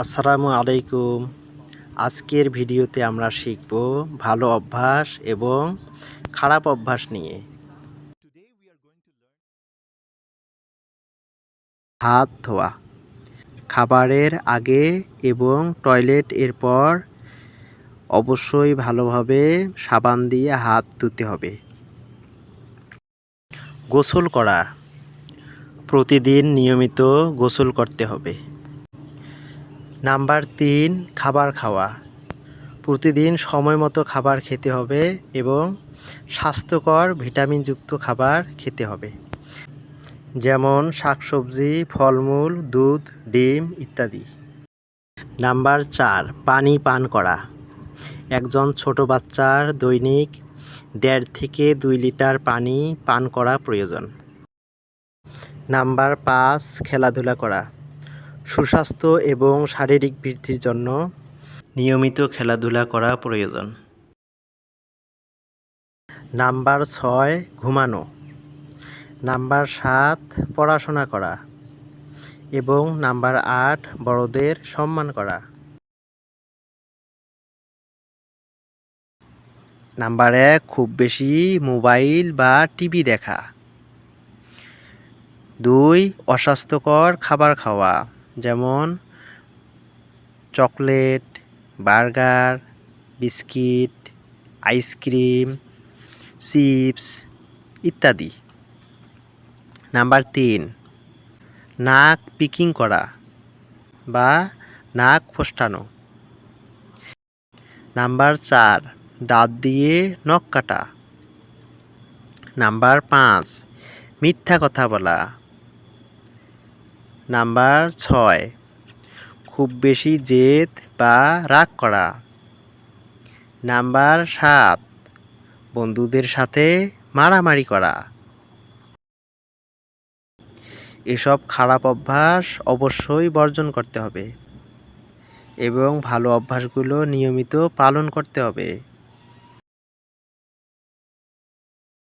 আসসালামু আলাইকুম। আজকের ভিডিওতে আমরা শিখব ভালো অভ্যাস এবং খারাপ অভ্যাস নিয়ে। হাত ধোয়া খাবারের আগে এবং টয়লেট এর পর অবশ্যই ভালোভাবে সাবান দিয়ে হাত ধুতে হবে। গোসল করা প্রতিদিন নিয়মিত গোসল করতে হবে। নাম্বার ৩, খাবার খাওয়া প্রতিদিন সময় মতো খাবার খেতে হবে এবং স্বাস্থ্যকর ভিটামিনযুক্ত খাবার খেতে হবে, যেমন শাকসবজি, ফলমূল, দুধ, ডিম ইত্যাদি। নাম্বার ৪, পানি পান করা একজন ছোট বাচ্চার দৈনিক ১.৫ থেকে ২ লিটার পানি পান করা প্রয়োজন। নাম্বার ৫, খেলাধুলা করা সুস্বাস্থ্য এবং শারীরিক বৃদ্ধির জন্য নিয়মিত খেলাধুলা করা প্রয়োজন। নাম্বার ৬, ঘুমানো। নাম্বার ৭, পড়াশোনা করা এবং নাম্বার ৮, বড়দের সম্মান করা। নাম্বার ১, খুব বেশি মোবাইল বা টিভি দেখা। ২, অস্বাস্থ্যকর খাবার খাওয়া, যেমন chocolate, burger, biscuit, ice cream, chips ইত্যাদি। নাম্বার ৩, নাক পিকিং করা বা নাক ফোস্টানো। নাম্বার ৪, দাঁত দিয়ে নখ কাটা। নাম্বার ৫, মিথ্যা কথা বলা। নাম্বার ৬, খুব বেশি জেদ বা রাগ করা। নাম্বার ৭, বন্ধুদের সাথে মারামারি করা। এসব খারাপ অভ্যাস অবশ্যই বর্জন করতে হবে এবং ভালো অভ্যাসগুলো নিয়মিত পালন করতে হবে।